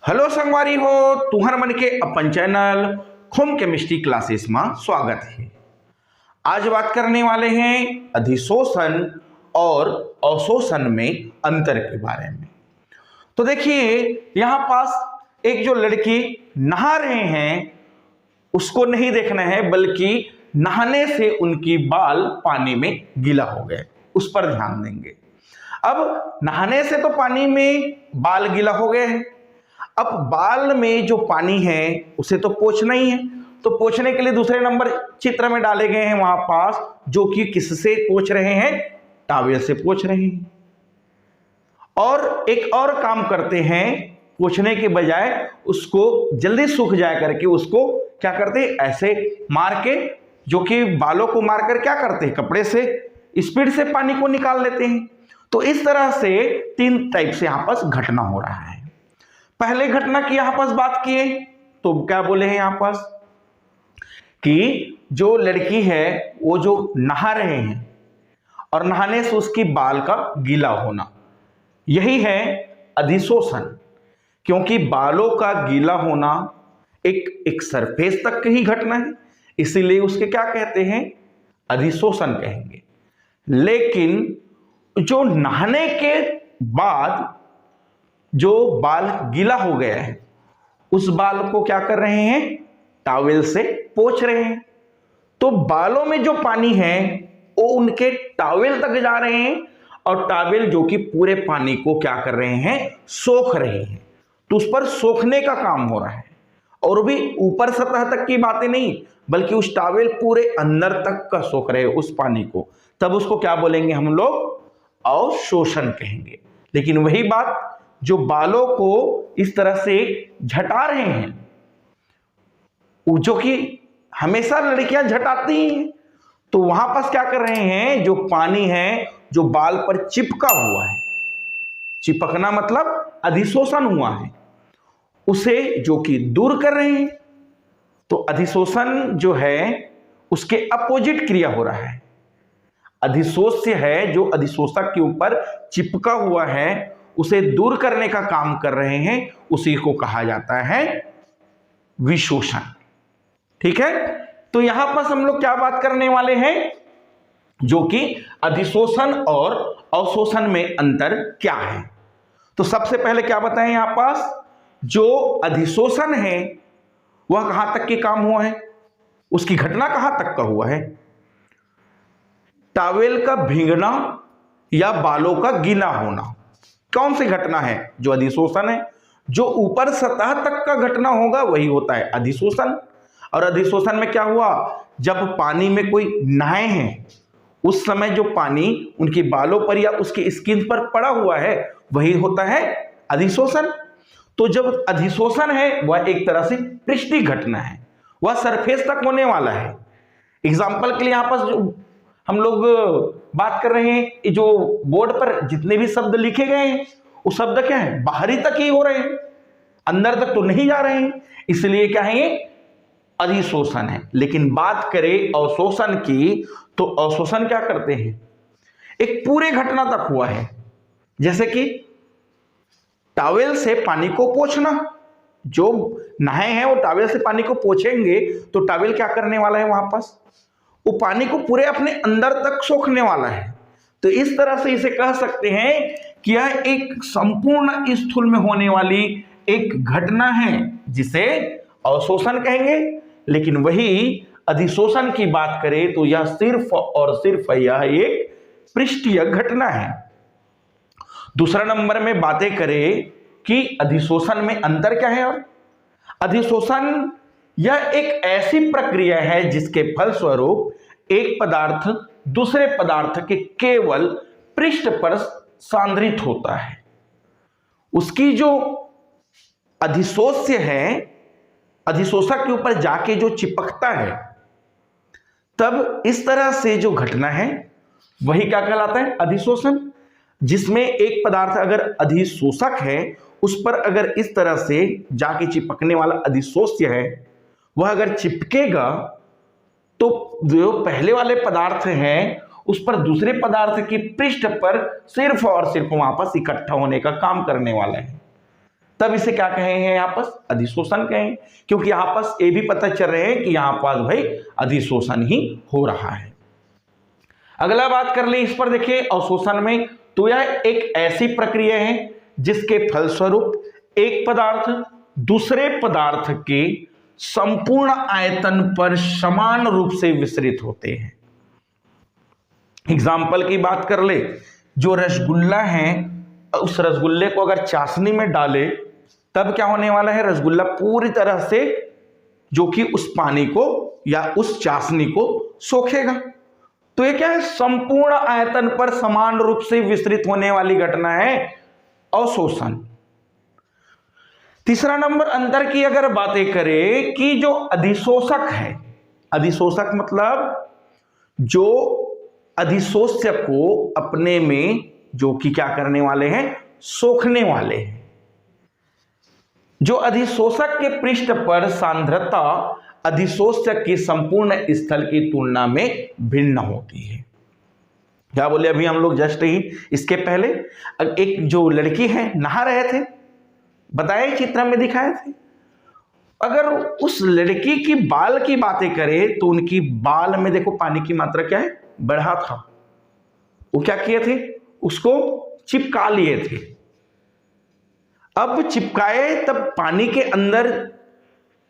Hello संगवारी हो, तुहर मन के अपन चैनल होम केमिस्ट्री क्लासेस में स्वागत है। आज बात करने वाले हैं अधिशोषण और अवशोषण में अंतर के बारे में। तो देखिए, यहाँ पास एक जो लड़की नहा रहे हैं उसको नहीं देखना है, बल्कि नहाने से उनकी बाल पानी में गीला हो गए, उस पर ध्यान देंगे। अब नहाने से तो पानी में बाल गीला हो गए हैं, अब बाल में जो पानी है उसे तो पोंछना ही है। तो पोंछने के लिए दूसरे नंबर चित्र में डाले गए हैं वहां पास, जो कि किससे पोंछ रहे हैं? टॉवेल से पोंछ रहे हैं। और एक और काम करते हैं, पोंछने के बजाय उसको जल्दी सूख जाए करके उसको क्या करते हैं, ऐसे मार के, जो कि बालों को मारकर क्या करते हैं, कपड़े से स्पीड से पानी को निकाल लेते हैं। तो इस तरह से तीन टाइप से यहां पास घटना हो रहा है। पहले घटना की यहां पास बात किए तो क्या बोले हैं यहां पास कि जो लड़की है वो जो नहा रहे हैं और नहाने से उसकी बाल का गीला होना, यही है अधिशोषण। क्योंकि बालों का गीला होना एक सरफेस तक की ही घटना है, इसीलिए उसके क्या कहते हैं, अधिशोषण कहेंगे। लेकिन जो नहाने के बाद जो बाल गीला हो गया है उस बाल को क्या कर रहे हैं, टॉवेल से पोंछ रहे हैं। तो बालों में जो पानी है वो उनके टॉवेल तक जा रहे हैं और टॉवेल जो कि पूरे पानी को क्या कर रहे हैं, सोख रहे हैं। तो उस पर सोखने का काम हो रहा है, और भी ऊपर सतह तक की बातें नहीं, बल्कि उस टॉवेल पूरे अंदर तक का सोख रहे हैं उस पानी को। तब उसको क्या बोलेंगे हम लोग, अवशोषण कहेंगे। लेकिन वही बात, जो बालों को इस तरह से झटा रहे हैं, जो कि हमेशा लड़कियां झटाती हैं, तो वहां पास क्या कर रहे हैं, जो पानी है जो बाल पर चिपका हुआ है, चिपकना मतलब अधिशोषण हुआ है, उसे जो कि दूर कर रहे हैं। तो अधिशोषण जो है उसके अपोजिट क्रिया हो रहा है। अधिशोष्य है जो अधिशोषक के ऊपर चिपका हुआ है, उसे दूर करने का काम कर रहे हैं, उसी को कहा जाता है विशोषण। ठीक है, तो यहां पर हम लोग क्या बात करने वाले हैं, जो कि अधिशोषण और अवशोषण में अंतर क्या है। तो सबसे पहले क्या बताएं, यहां पास जो अधिशोषण है वह कहां तक के काम हुआ है, उसकी घटना कहां तक का हुआ है, टॉवेल का भीगना या बालों का गीला होना। कौन सी घटना है, जो अधिशोषण है। जो ऊपर सतह तक का घटना होगा वही होता है अधिशोषण। और अधिशोषण में क्या हुआ, जब पानी में कोई नहाए हैं उस समय जो पानी उनके बालों पर या उसकी स्किन पर पड़ा हुआ है वही होता है अधिशोषण। तो जब अधिशोषण है वह एक तरह से पृष्ठीय घटना है, वह सरफेस तक होने वाला है। एग्जाम्पल के लिए यहां पर जो हम लोग बात कर रहे हैं, जो बोर्ड पर जितने भी शब्द लिखे गए हैं वो शब्द क्या है, बाहरी तक ही हो रहे हैं, अंदर तक तो नहीं जा रहे हैं, इसलिए क्या है, ये अधिशोषण है। लेकिन बात करें अवशोषण की, तो अवशोषण क्या करते हैं, एक पूरे घटना तक हुआ है। जैसे कि टॉवेल से पानी को पोंछना, जो नहाए हैं वो टॉवेल से पानी को पोंछेंगे तो टॉवेल क्या करने वाला है, वहां पास वो पानी को पूरे अपने अंदर तक सोखने वाला है। तो इस तरह से इसे कह सकते हैं कि यह एक संपूर्ण स्थूल में होने वाली एक घटना है जिसे अवशोषण कहेंगे। लेकिन वही अधिशोषण की बात करें तो यह सिर्फ और सिर्फ यह एक पृष्ठीय घटना है। दूसरा नंबर में बातें करें कि अधिशोषण में अंतर क्या है। और अधिशोषण यह एक ऐसी प्रक्रिया है जिसके फलस्वरूप एक पदार्थ दूसरे पदार्थ के केवल पृष्ठ पर सांद्रित होता है। उसकी जो अधिशोष्य है, अधिशोषक के ऊपर जाके जो चिपकता है, तब इस तरह से जो घटना है वही क्या कहलाता है, अधिशोषण। जिसमें एक पदार्थ अगर अधिशोषक है, उस पर अगर इस तरह से जाके चिपकने वाला अधिशोष्य है, वह अगर चिपकेगा तो जो पहले वाले पदार्थ हैं उस पर दूसरे पदार्थ की पृष्ठ पर सिर्फ और सिर्फ वहां पर इकट्ठा होने का काम करने वाला है। तब इसे क्या कहे हैं यहाँ पर? अधिशोषण कहें, क्योंकि यहाँ पर ये भी पता चल रहे हैं कि यहाँ पर भाई अधिशोषण ही हो रहा है। अगला बात कर ले इस पर, देखिए अवशोषण में, तो यह एक ऐसी प्रक्रिया है जिसके फलस्वरूप एक पदार्थ दूसरे पदार्थ के संपूर्ण आयतन पर समान रूप से विसरित होते हैं। एग्जाम्पल की बात कर ले, जो रसगुल्ला है, उस रसगुल्ले को अगर चाशनी में डाले तब क्या होने वाला है? रसगुल्ला पूरी तरह से जो कि उस पानी को या उस चाशनी को सोखेगा। तो ये क्या है? संपूर्ण आयतन पर समान रूप से विसरित होने वाली घटना है अवशोषण। तीसरा नंबर अंतर की अगर बातें करें कि जो अधिशोषक है, अधिशोषक मतलब जो अधिशोष्य को अपने में जो कि क्या करने वाले हैं? सोखने वाले हैं। जो अधिशोषक के पृष्ठ पर सांद्रता अधिशोष्य की संपूर्ण स्थल की तुलना में भिन्न होती है। क्या बोले अभी हम लोग जस्ट ही इसके पहले? एक जो लड़की है नहा रहे थे, बताए चित्र में दिखाए थे। अगर उस लड़की की बाल की बातें करें तो उनकी बाल में देखो पानी की मात्रा क्या है? बढ़ा था। वो क्या किए थे? उसको चिपका लिए थे। अब चिपकाए तब पानी के अंदर,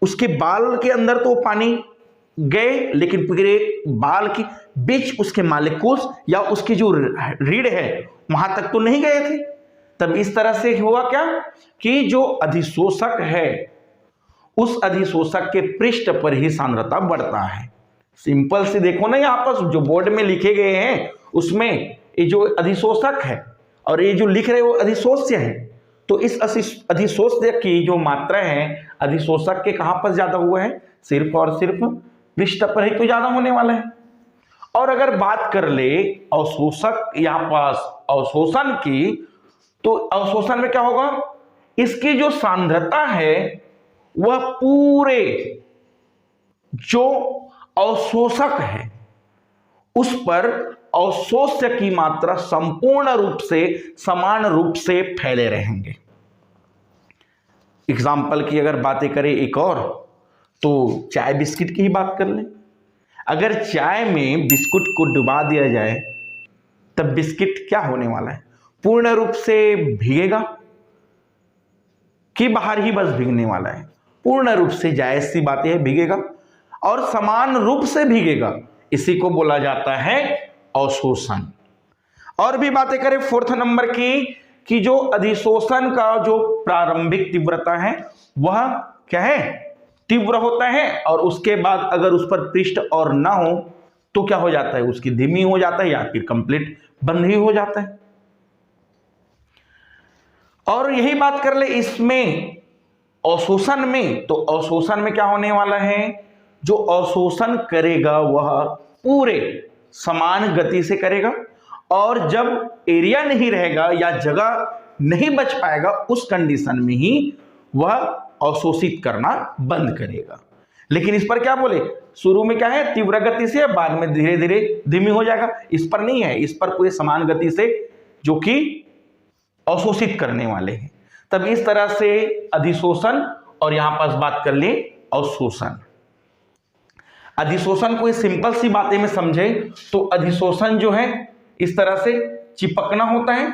उसके बाल के अंदर तो पानी गए, लेकिन पूरे बाल के बीच उसके मालिक्यूल्स या उसकी जो रीढ़ है वहां तक तो नहीं गए थे। तब इस तरह से हुआ क्या कि जो अधिशोषक है उस अधिशोषक के पृष्ठ पर ही सांद्रता बढ़ता है। सिंपल से देखो ना, यहाँ पर जो बोर्ड में लिखे गए हैं उसमें ये जो अधिशोषक है और ये जो लिख रहे हैं वो अधिशोष्य है। तो इस अधिशोष्य की जो मात्रा है अधिशोषक के कहां पर ज्यादा हुआ है? सिर्फ और सिर्फ पृष्ठ पर ही तो ज्यादा होने वाला है। और अगर बात कर ले अवशोषक यहाँ पास अवशोषण की, तो अवशोषण में क्या होगा? इसकी जो सांद्रता है वह पूरे जो अवशोषक है उस पर अवशोष्य की मात्रा संपूर्ण रूप से समान रूप से फैले रहेंगे। एग्जाम्पल की अगर बातें करें एक और, तो चाय बिस्किट की ही बात कर लें। अगर चाय में बिस्कुट को डुबा दिया जाए तब बिस्किट क्या होने वाला है? पूर्ण रूप से भीगेगा कि बाहर ही बस भीगने वाला है? पूर्ण रूप से, जायज सी बातें है, भीगेगा और समान रूप से भीगेगा। इसी को बोला जाता है अवशोषण। और भी बातें करें फोर्थ नंबर की कि जो अधिशोषण का जो प्रारंभिक तीव्रता है वह क्या है? तीव्र होता है, और उसके बाद अगर उस पर पृष्ठ और ना हो तो क्या हो जाता है? उसकी धीमी हो जाता है या फिर कंप्लीट बंद ही हो जाता है। और यही बात कर ले इसमें अवशोषण में, तो अवशोषण में क्या होने वाला है? जो अवशोषण करेगा वह पूरे समान गति से करेगा, और जब एरिया नहीं रहेगा या जगह नहीं बच पाएगा उस कंडीशन में ही वह अवशोषित करना बंद करेगा। लेकिन इस पर क्या बोले? शुरू में क्या है? तीव्र गति से, बाद में धीरे धीरे धीमी हो जाएगा। इस पर नहीं है, इस पर पूरे समान गति से जो कि अवशोषित करने वाले हैं। तब इस तरह से अधिशोषण, और यहां पास बात कर ले अवशोषण। अधिशोषण को सिंपल सी बातें में समझे तो अधिशोषण जो है इस तरह से चिपकना होता है,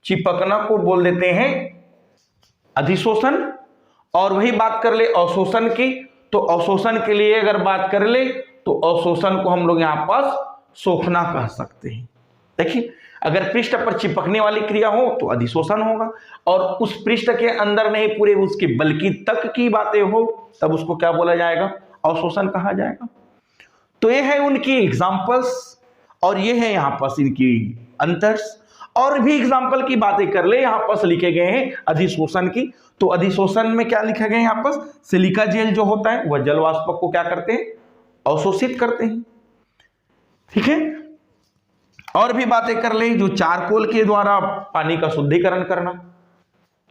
चिपकना को बोल देते हैं अधिशोषण। और वही बात कर ले अवशोषण की, तो अवशोषण के लिए अगर बात कर ले तो अवशोषण को हम लोग यहां पास सोखना कह सकते हैं। देखिए, अगर पृष्ठ पर चिपकने वाली क्रिया हो तो अधिशोषण होगा, और उस पृष्ठ के अंदर नहीं पूरे उसके बल्कि तक की बातें हो तब उसको क्या बोला जाएगा? अवशोषण कहा जाएगा। तो ये है उनकी एग्जांपल्स, और ये है यहाँ पास इनकी अंतर्स। और भी एग्जांपल की बातें कर ले, यहाँ पास लिखे गए हैं अधिशोषण की। तो अधिशोषण में क्या लिखा गया है यहाँ पास? सिलिका जेल जो होता है वह जल वाष्प को क्या करते हैं? अवशोषित करते हैं। ठीक है। और भी बातें कर ले, जो चारकोल के द्वारा पानी का शुद्धिकरण करना,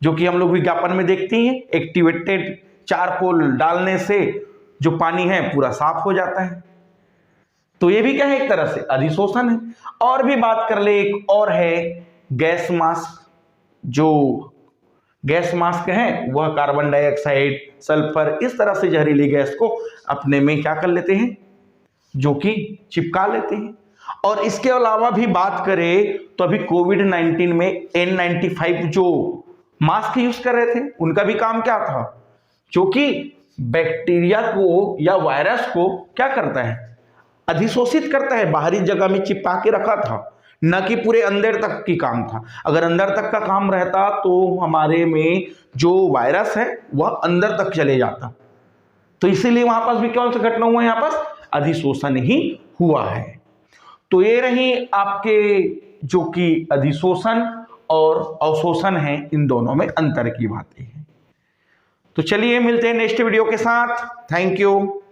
जो कि हम लोग विज्ञापन में देखते हैं, एक्टिवेटेड चारकोल डालने से जो पानी है पूरा साफ हो जाता है। तो ये भी क्या है? एक तरह से अधिशोषण है। और भी बात कर ले, एक और है गैस मास्क, जो गैस मास्क है वह कार्बन डाइऑक्साइड, सल्फर, इस तरह से जहरीली गैस को अपने में क्या कर लेते हैं, जो कि चिपका लेते हैं। और इसके अलावा भी बात करें तो अभी कोविड-19 में N95 जो मास्क यूज कर रहे थे, उनका भी काम क्या था, जो कि बैक्टीरिया को या वायरस को क्या करता है, अधिशोषित करता है, बाहरी जगह में चिपका के रखा था, न कि पूरे अंदर तक की काम था। अगर अंदर तक का काम रहता तो हमारे में जो वायरस है वह अंदर तक चले जाता। तो इसीलिए वहां पास भी कौन सा घटना हुआ है, यहाँ पास अधिशोषण ही हुआ है। तो ये रही आपके जो कि अधिशोषण और अवशोषण है, इन दोनों में अंतर की बातें हैं। तो चलिए मिलते हैं नेक्स्ट वीडियो के साथ। Thank you.